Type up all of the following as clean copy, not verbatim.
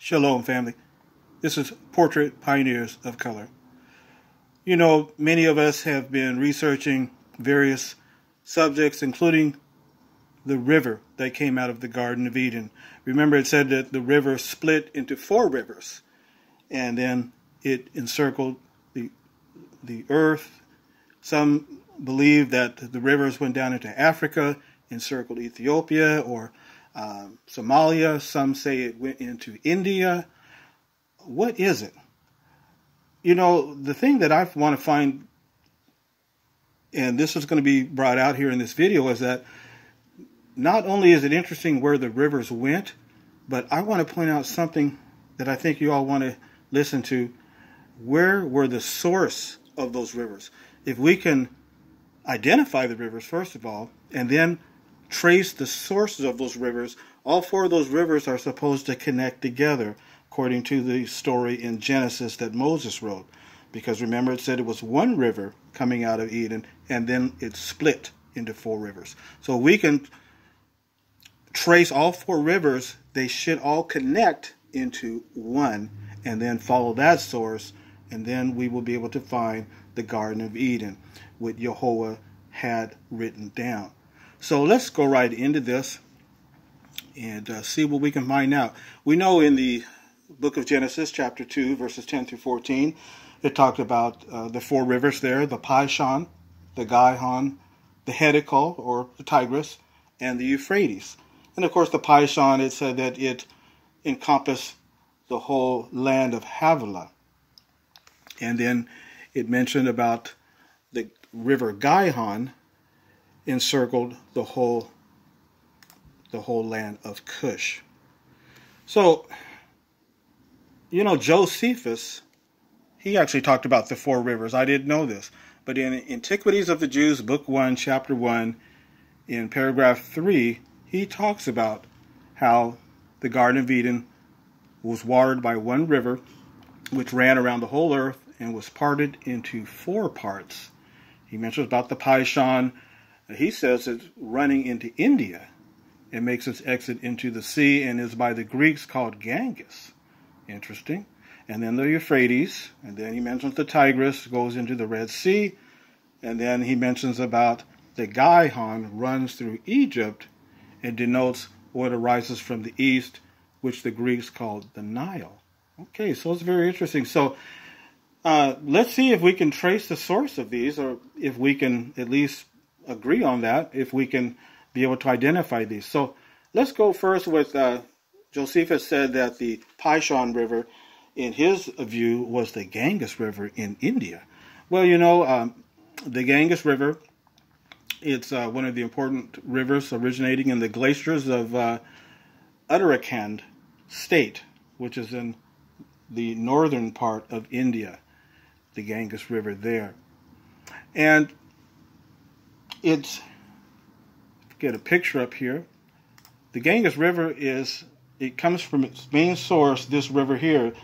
Shalom, family. This is Portrait Pioneers of Color. You know, many of us have been researching various subjects, including the river that came out of the Garden of Eden. Remember, it said that the river split into 4 rivers, and then it encircled the earth. Some believe that the rivers went down into Africa, encircled Ethiopia or Somalia. Some say it went into India. What is it? You know, the thing that I want to find, and this is going to be brought out here in this video, is that not only is it interesting where the rivers went, but I want to point out something that I think you all want to listen to. Where were the source of those rivers? If we can identify the rivers, first of all, and then trace the sources of those rivers, all 4 of those rivers are supposed to connect together, according to the story in Genesis that Moses wrote. Because remember, it said it was one river coming out of Eden, and then it split into 4 rivers. So we can trace all 4 rivers. They should all connect into one, and then follow that source, and then we will be able to find the Garden of Eden, what Yahweh had written down. So let's go right into this and see what we can find out. We know in the book of Genesis, chapter 2, verses 10 through 14, it talked about the 4 rivers there, the Pishon, the Gihon, the Hiddekel, or the Tigris, and the Euphrates. And of course, the Pishon, it said that it encompassed the whole land of Havilah. And then it mentioned about the river Gihon encircled the whole land of Cush. So, you know, Josephus, he actually talked about the 4 rivers. I didn't know this. But in Antiquities of the Jews, book 1, chapter 1, in paragraph 3, he talks about how the Garden of Eden was watered by one river, which ran around the whole earth and was parted into 4 parts. He mentions about the Pishon. He says it's running into India. It makes its exit into the sea and is by the Greeks called Ganges. Interesting. And then the Euphrates, and then he mentions the Tigris goes into the Red Sea, and then he mentions about the Gihon runs through Egypt and denotes what arises from the east, which the Greeks called the Nile. Okay, so it's very interesting. So let's see if we can trace the source of these, or if we can at least agree on that, if we can be able to identify these. So let's go first with Josephus said that the Pishon River, in his view, was the Ganges River in India. Well, you know, the Ganges River, it's one of the important rivers originating in the glaciers of Uttarakhand state, which is in the northern part of India, the Ganges River there. And it's, get a picture up here. The Ganges River it comes from its main source, this river here,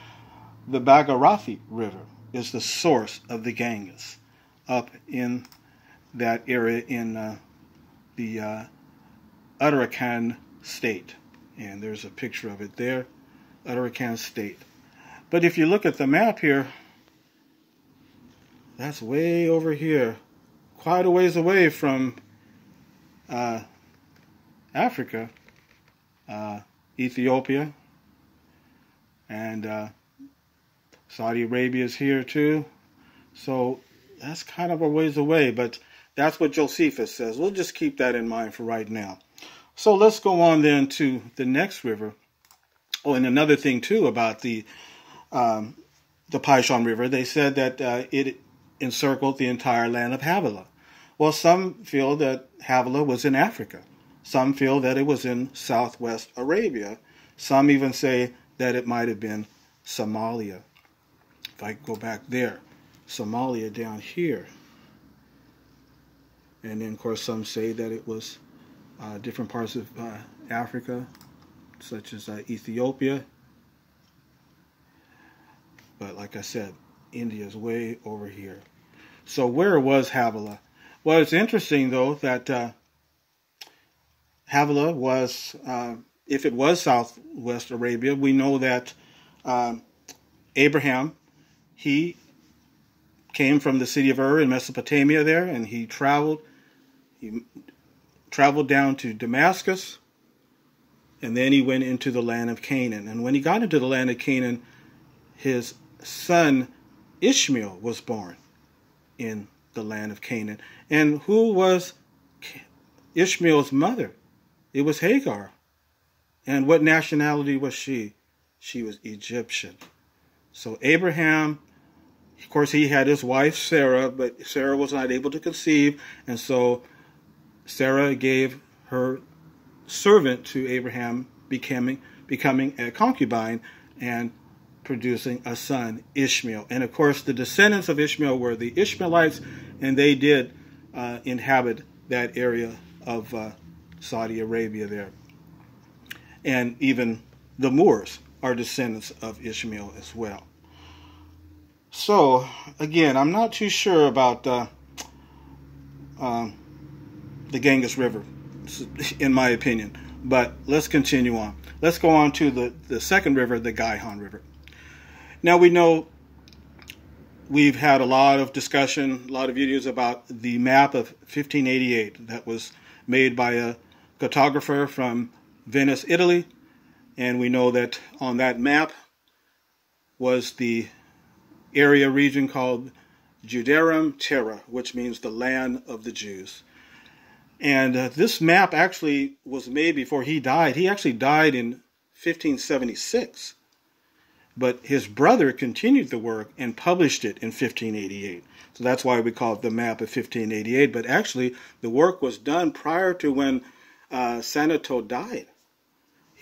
the Bhagirathi River is the source of the Ganges up in that area in the Uttarakhand state. And there's a picture of it there, Uttarakhand state. But if you look at the map here, that's way over here, quite a ways away from Africa, Ethiopia, and Saudi Arabia is here too. So that's kind of a ways away, but that's what Josephus says. We'll just keep that in mind for right now. So let's go on then to the next river. Oh, and another thing too about the Pishon River, they said that it encircled the entire land of Havilah. Well, some feel that Havilah was in Africa. Some feel that it was in southwest Arabia. Some even say that it might have been Somalia. If I go back there, Somalia down here. And then, of course, some say that it was different parts of Africa, such as Ethiopia. But like I said, India is way over here. So where was Havilah? Well, it's interesting, though, that Havilah was, if it was southwest Arabia, we know that um, Abraham, he came from the city of Ur in Mesopotamia there, and he traveled down to Damascus, and then he went into the land of Canaan. And when he got into the land of Canaan, his son Ishmael was born in the land of Canaan. And who was Ishmael's mother? It was Hagar. And what nationality was she? She was Egyptian. So Abraham, of course, he had his wife Sarah, but Sarah was not able to conceive, and so Sarah gave her servant to Abraham, becoming a concubine and producing a son, Ishmael. And of course, the descendants of Ishmael were the Ishmaelites, and they did inhabit that area of Saudi Arabia there. And even the Moors are descendants of Ishmael as well. So, again, I'm not too sure about the Ganges River, in my opinion. But let's continue on. Let's go on to the second river, the Gihon River. Now, we know we've had a lot of discussion, a lot of videos about the map of 1588 that was made by a cartographer from Venice, Italy. And we know that on that map was the area region called Judaerum Terra, which means the land of the Jews. And this map actually was made before he died. He actually died in 1576. But his brother continued the work and published it in 1588. So that's why we call it the map of 1588. But actually, the work was done prior to when Sanuto died.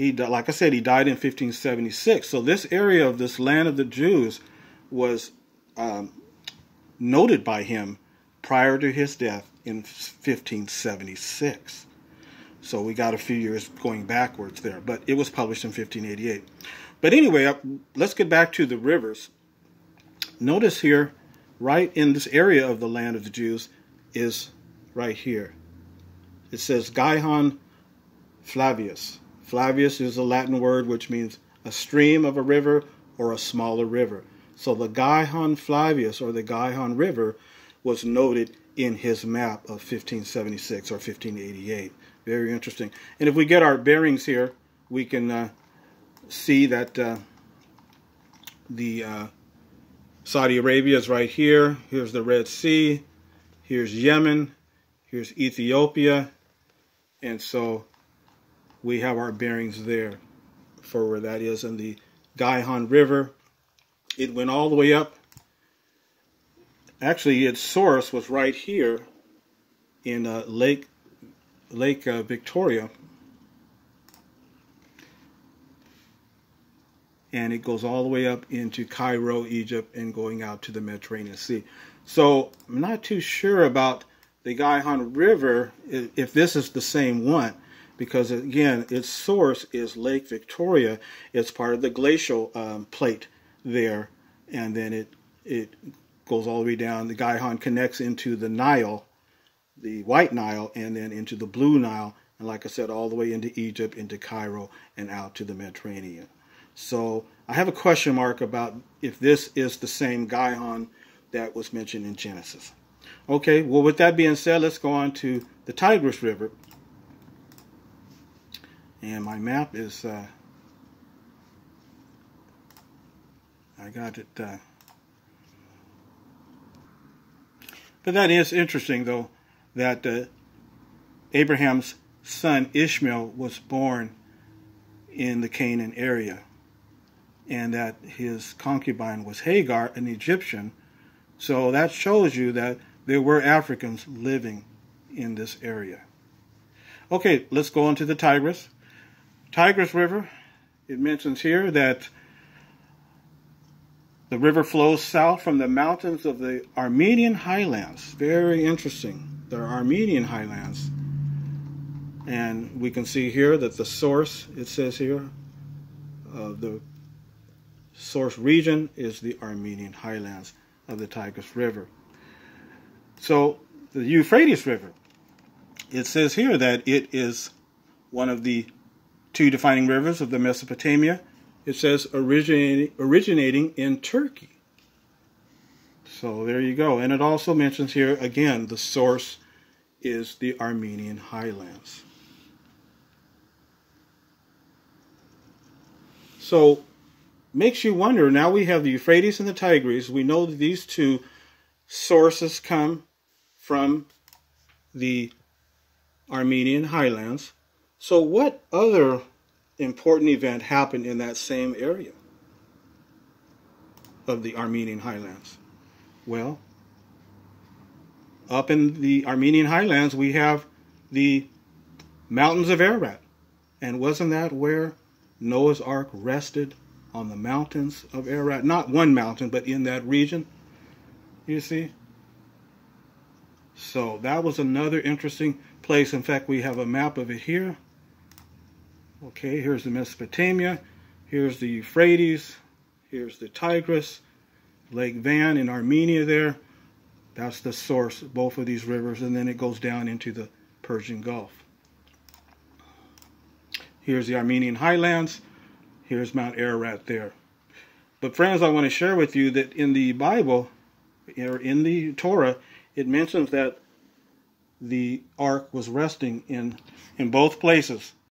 Like I said, he died in 1576. So this area of this land of the Jews was noted by him prior to his death in 1576. So we got a few years going backwards there, but it was published in 1588. But anyway, let's get back to the rivers. Notice here, right in this area of the land of the Jews, is right here. It says Gihon Flavius. Flavius is a Latin word which means a stream of a river or a smaller river. So the Gihon Flavius, or the Gihon River, was noted in his map of 1576 or 1588. Very interesting. And if we get our bearings here, we can see that the Saudi Arabia is right here. Here's the Red Sea. Here's Yemen. Here's Ethiopia. And so we have our bearings there for where that is. And the Gihon River, it went all the way up. Actually, its source was right here in Lake Victoria. And it goes all the way up into Cairo, Egypt, and going out to the Mediterranean Sea. So I'm not too sure about the Gihon River, if this is the same one, because again, its source is Lake Victoria. It's part of the glacial plate there, and then it goes all the way down. The Gihon connects into the Nile, the White Nile, and then into the Blue Nile, and like I said, all the way into Egypt, into Cairo, and out to the Mediterranean. So I have a question mark about if this is the same Gihon that was mentioned in Genesis. Okay, well, with that being said, let's go on to the Tigris River. And my map is, I got it. But that is interesting, though, that Abraham's son Ishmael was born in the Canaan area, and that his concubine was Hagar, an Egyptian. So that shows you that there were Africans living in this area. Okay, let's go on to the Tigris. Tigris River, it mentions here that the river flows south from the mountains of the Armenian highlands. Very interesting, the Armenian highlands. And we can see here that the source, it says here, the source region is the Armenian highlands of the Tigris River. So the Euphrates River, it says here that it is one of the two defining rivers of the Mesopotamia. It says originating in Turkey. So there you go. And it also mentions here, again, the source is the Armenian highlands. So makes you wonder, now we have the Euphrates and the Tigris. We know that these two sources come from the Armenian highlands. So what other important event happened in that same area of the Armenian highlands? Well, up in the Armenian highlands we have the mountains of Ararat. And wasn't that where Noah's Ark rested, on the mountains of Ararat? Not one mountain, but in that region, you see? So that was another interesting place. In fact, we have a map of it here. Okay, here's the Mesopotamia. Here's the Euphrates. Here's the Tigris. Lake Van in Armenia there. That's the source of both of these rivers. And then it goes down into the Persian Gulf. Here's the Armenian highlands. Here's Mount Ararat there. But friends, I want to share with you that in the Bible, or in the Torah, it mentions that the ark was resting in both places.